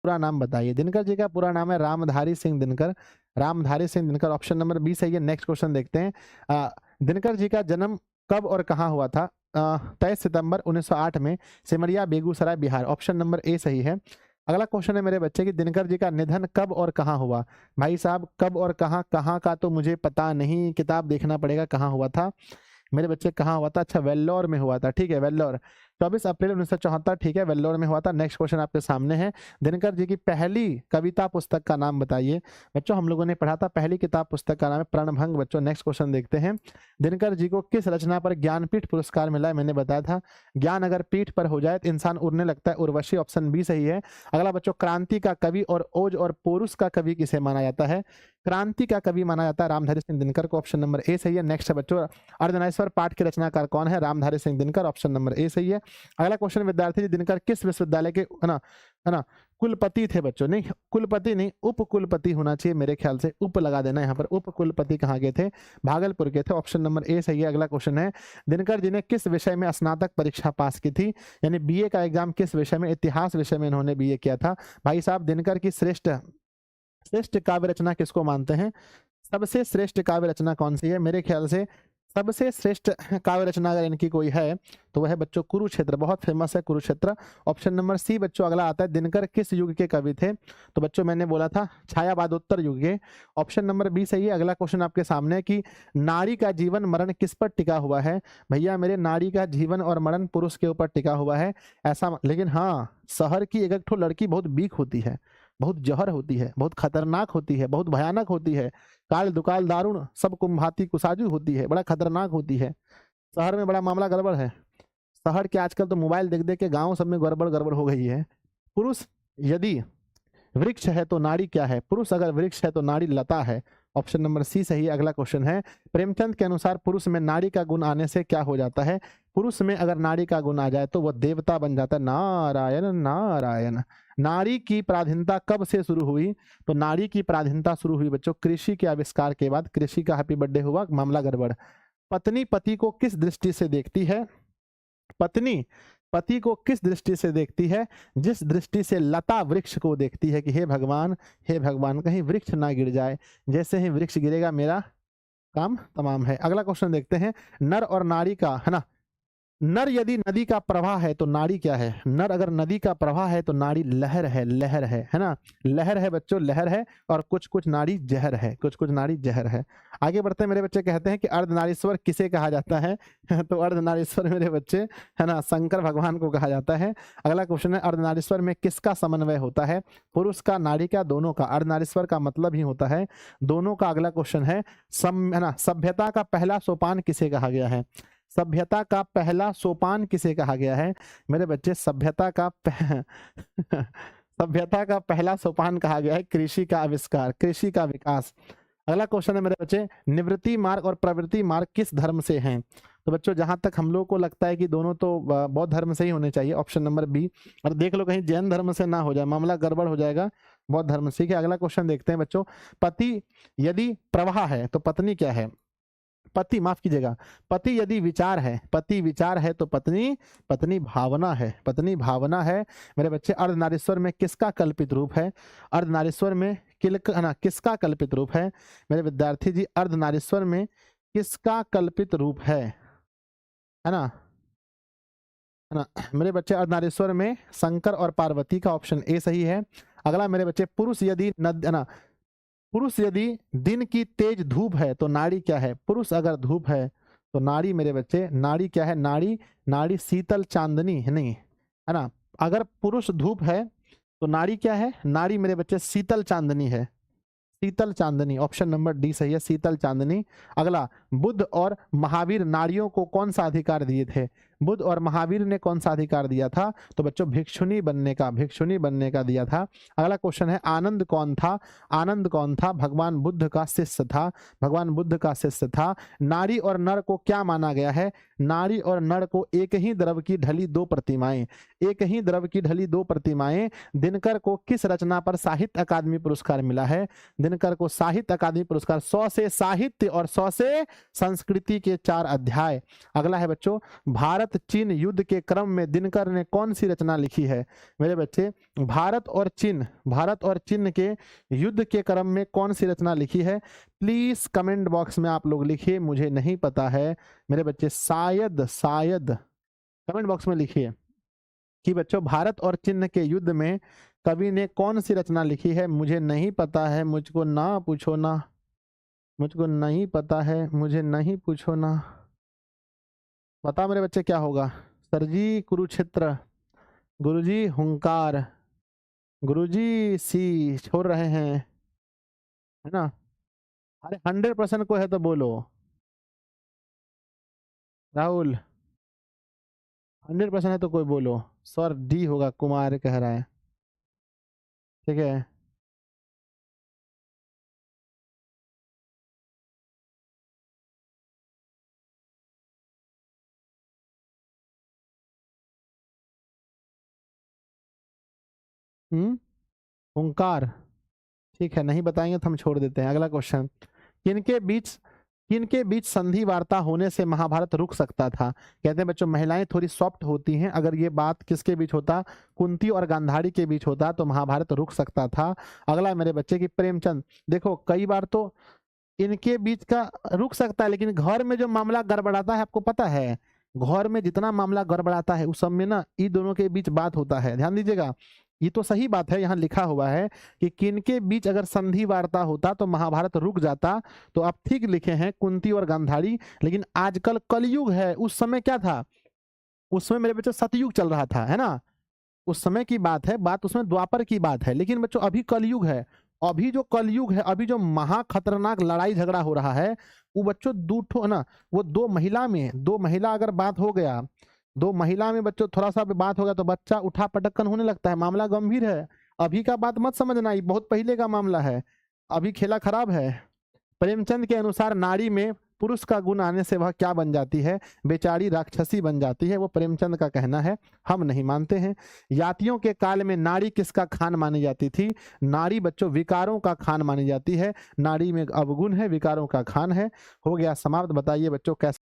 पूरा नाम बताइए। दिनकर जी का पूरा नाम है Ramdhari Singh Dinkar. Ramdhari Singh Dinkar, option number B सही है। नेक्स्ट क्वेश्चन देखते हैं। दिनकर जी का जन्म कब और कहाँ हुआ था? 23 सितंबर 1908 में, Simaria Begusarai Bihar. Option number A सही है। अगला क्वेश्चन है मेरे बच्चे कि दिनकर जी का निधन कब और कहाँ हुआ? भाई साहब कब और कहाँ, कहाँ का तो मुझे पता नहीं, किताब देखना पड़ेगा कहाँ हुआ था मेरे बच्चे, कहाँ हुआ था? अच्छा, वेल्लोर में हुआ था। ठीक है, वेल्लोर, 24 अप्रैल 1974। ठीक है, वेल्लोर में हुआ था। नेक्स्ट क्वेश्चन आपके सामने है। दिनकर जी की पहली कविता पुस्तक का नाम बताइए। बच्चों हम लोगों ने पढ़ा था, पहली किताब पुस्तक का नाम है प्रणभंग। बच्चों नेक्स्ट क्वेश्चन देखते हैं। दिनकर जी को किस रचना पर ज्ञानपीठ पुरस्कार मिला है? मैंने बताया था, ज्ञान अगर पीठ पर हो जाए तो इंसान उड़ने लगता है। उर्वशी, ऑप्शन बी सही है। अगला बच्चों, क्रांति का कवि और ओज और पोरुष का कवि किसे माना जाता है? क्रांति का कवि माना जाता है रामधारी सिंह दिनकर को। ऑप्शन नंबर ए सही है। नेक्स्ट है बच्चों, अर्धनारीश्वर पाठ के रचनाकार कौन है? Ramdhari Singh Dinkar. Option number A सही है। अगला क्वेश्चन, विद्यार्थी जी दिनकर किस विश्वविद्यालय के है ना कुलपति थे? बच्चों नहीं, कुलपति नहीं, उप कुलपति होना चाहिए मेरे ख्याल से, उप लगा देना यहाँ पर। उप कुलपति कहाँ के थे? भागलपुर के थे। ऑप्शन नंबर ए सही है। अगला क्वेश्चन है, दिनकर जी ने किस विषय में स्नातक परीक्षा पास की थी? यानी बीए का एग्जाम किस विषय में? इतिहास विषय में इन्होंने बीए किया था। भाई साहब दिनकर की श्रेष्ठ श्रेष्ठ काव्य रचना किसको मानते हैं? सबसे श्रेष्ठ काव्य रचना कौन सी है? मेरे ख्याल से सबसे श्रेष्ठ काव्य रचना अगर इनकी कोई है तो वह है बच्चों कुरुक्षेत्र, बहुत फेमस है कुरुक्षेत्र। ऑप्शन नंबर सी बच्चों अगला आता है, दिनकर किस युग के कवि थे? तो बच्चों मैंने बोला था छायावादोत्तर युग के। ऑप्शन नंबर बी सही है। अगला क्वेश्चन आपके सामने है कि नारी का जीवन मरण किस पर टिका हुआ है? भैया मेरे, नारी का जीवन और मरण पुरुष के ऊपर टिका हुआ है ऐसा, लेकिन हाँ शहर की एक ठो लड़की बहुत बीक होती है, बहुत जहर होती है, बहुत खतरनाक होती है, बहुत भयानक होती है, काल दुकाल दारुण सब कुंभाती कुसाजू होती है, बड़ा खतरनाक होती है। शहर में बड़ा मामला गड़बड़ है। शहर के आजकल तो मोबाइल देख देख के गांव सब में गड़बड़ गड़बड़ हो गई है। पुरुष यदि वृक्ष है तो नारी क्या है? पुरुष अगर वृक्ष है तो नारी लता है। ऑप्शन नंबर सी सही है। अगला क्वेश्चन है, प्रेमचंद के अनुसार पुरुष में नारी का गुण आने से क्या हो जाता है? पुरुष में अगर नारी का गुण आ जाए तो वह देवता बन जाता है। नारायण नारायण। नारी की पराधीनता कब से शुरू हुई? तो नारी की पराधीनता शुरू हुई बच्चों कृषि के आविष्कार के बाद। कृषि का हैप्पी बर्थडे हुआ, मामला गड़बड़। पत्नी पति को किस दृष्टि से देखती है? पत्नी पति को किस दृष्टि से देखती है? जिस दृष्टि से लता वृक्ष को देखती है कि हे भगवान कहीं वृक्ष ना गिर जाए, जैसे ही वृक्ष गिरेगा मेरा काम तमाम है। अगला क्वेश्चन देखते हैं, नर और नारी का, है ना, नर यदि नदी का प्रवाह है तो नारी क्या है? नर अगर नदी का प्रवाह है तो नारी लहर है, लहर है ना, लहर है बच्चों, लहर है। और कुछ कुछ नारी जहर है, कुछ कुछ नारी जहर है। आगे बढ़ते हैं मेरे बच्चे, कहते हैं कि अर्धनारीश्वर किसे कहा जाता है? तो अर्धनारीश्वर मेरे बच्चे, है ना, शंकर भगवान को कहा जाता है। अगला क्वेश्चन है, अर्धनारीश्वर में किसका समन्वय होता है? पुरुष का, नारी का, दोनों का। अर्धनारीश्वर का मतलब ही होता है दोनों का। अगला क्वेश्चन है ना, सभ्यता का पहला सोपान किसे कहा गया है? सभ्यता का पहला सोपान किसे कहा गया है मेरे बच्चे? सभ्यता का सभ्यता का पहला सोपान कहा गया है कृषि का आविष्कार, कृषि का विकास। अगला क्वेश्चन है मेरे बच्चे, निवृत्ति मार्ग और प्रवृत्ति मार्ग किस धर्म से हैं? तो बच्चों जहां तक हम लोग को लगता है कि दोनों तो बौद्ध धर्म से ही होने चाहिए। Option number B. और देख लो कहीं जैन धर्म से ना हो जाए, मामला गड़बड़ हो जाएगा। बौद्ध धर्म से। अगला क्वेश्चन देखते हैं बच्चों, पति यदि प्रवाह है तो पत्नी क्या है? पति, माफ कीजिएगा, पति यदि विचार है, पति विचार है तो पत्नी भावना है, पत्नी भावना है मेरे बच्चे। अर्धनारीश्वर में किसका कल्पित रूप है? अर्धनारीश्वर में किसका कल्पित रूप है मेरे विद्यार्थी जी? अर्धनारीश्वर में किसका कल्पित रूप है ना, है ना मेरे बच्चे? अर्धनारीश्वर में शंकर और पार्वती का। ऑप्शन ए सही है। अगला मेरे बच्चे, पुरुष यदि पुरुष यदि दिन की तेज धूप है तो नारी क्या है? पुरुष अगर धूप है तो नारी मेरे बच्चे, नारी क्या है? नारी शीतल चांदनी है, नहीं, है ना। अगर पुरुष धूप है तो नारी क्या है? नारी मेरे बच्चे शीतल चांदनी है, शीतल चांदनी। ऑप्शन नंबर डी सही है, शीतल चांदनी। अगला, बुद्ध और महावीर नारियों को कौन सा अधिकार दिए थे? बुद्ध और महावीर ने कौन सा अधिकार दिया था? तो बच्चों भिक्षुणी बनने का दिया था। अगला क्वेश्चन है, आनंद कौन था? आनंद कौन था? भगवान बुद्ध का शिष्य था, भगवान बुद्ध का शिष्य था। नारी और नर को क्या माना गया है? नारी और नर को एक ही द्रव की ढली दो प्रतिमाएं, एक ही द्रव की ढली दो प्रतिमाएं। दिनकर को किस रचना पर साहित्य अकादमी पुरस्कार मिला है? दिनकर को साहित्य अकादमी पुरस्कार 100 से साहित्य और 100 से संस्कृति के 4 अध्याय। अगला है बच्चों, भारत भारत चीन युद्ध के क्रम में दिनकर ने कौन सी रचना लिखी है? मेरे बच्चे, भारत और चीन के युद्ध के क्रम में कौन सी रचना लिखी है? प्लीज कमेंट बॉक्स में आप लोग लिखिए, मुझे नहीं पता है मेरे बच्चे। शायद कमेंट बॉक्स में लिखिए कि बच्चों भारत और चीन के युद्ध में कवि ने कौन सी रचना लिखी है? मुझे नहीं पता है, मुझको ना पूछो ना, मुझको नहीं पता है, मुझे नहीं पूछो ना। बता मेरे बच्चे क्या होगा? सर जी कुरुक्षेत्र, गुरुजी हुंकार, गुरुजी सी छोड़ रहे हैं, है ना? अरे 100% को है तो बोलो राहुल, 100% है तो कोई बोलो। सर डी होगा, कुमार कह रहा है, ठीक है। हुंकार, ठीक है, नहीं बताएंगे तो हम छोड़ देते हैं। अगला क्वेश्चन, किनके बीच किनके बीच संधि वार्ता होने से महाभारत रुक सकता था? कहते हैं बच्चों महिलाएं थोड़ी सॉफ्ट होती हैं, अगर ये बात किसके बीच होता? कुंती और गांधारी के बीच होता तो महाभारत रुक सकता था। अगला मेरे बच्चे की प्रेमचंद, देखो कई बार तो इनके बीच का रुक सकता है, लेकिन घर में जो मामला गड़बड़ाता है आपको पता है, घर में जितना मामला गड़बड़ाता है उस सब में ना इन दोनों के बीच बात होता है। ध्यान दीजिएगा, ये तो सही बात है, यहाँ लिखा हुआ है कि किनके बीच अगर संधि वार्ता होता तो महाभारत रुक जाता, तो आप ठीक लिखे हैं कुंती और गांधारी। लेकिन आजकल कलयुग है, उस समय क्या था? उस समय मेरे बच्चे सतयुग चल रहा था, है ना? उस समय की बात है, बात उसमें द्वापर की बात है। लेकिन बच्चों अभी कलयुग है, अभी जो कलयुग है, अभी जो महा खतरनाक लड़ाई झगड़ा हो रहा है वो बच्चों दूठो ना, वो दो महिला अगर बात हो गया, दो महिला में बच्चों थोड़ा सा भी बात हो गया तो बच्चा उठा पटक्कन होने लगता है, मामला गंभीर है। अभी का बात मत समझना, ये बहुत पहले का मामला है, अभी खेला खराब है। प्रेमचंद के अनुसार नारी में पुरुष का गुण आने से वह क्या बन जाती है? बेचारी राक्षसी बन जाती है, वो प्रेमचंद का कहना है, हम नहीं मानते हैं। यातियों के काल में नारी किसका खान मानी जाती थी? नारी बच्चों विकारों का खान मानी जाती है, नारी में अवगुण है, विकारों का खान है। हो गया समाप्त। बताइए बच्चों कैसे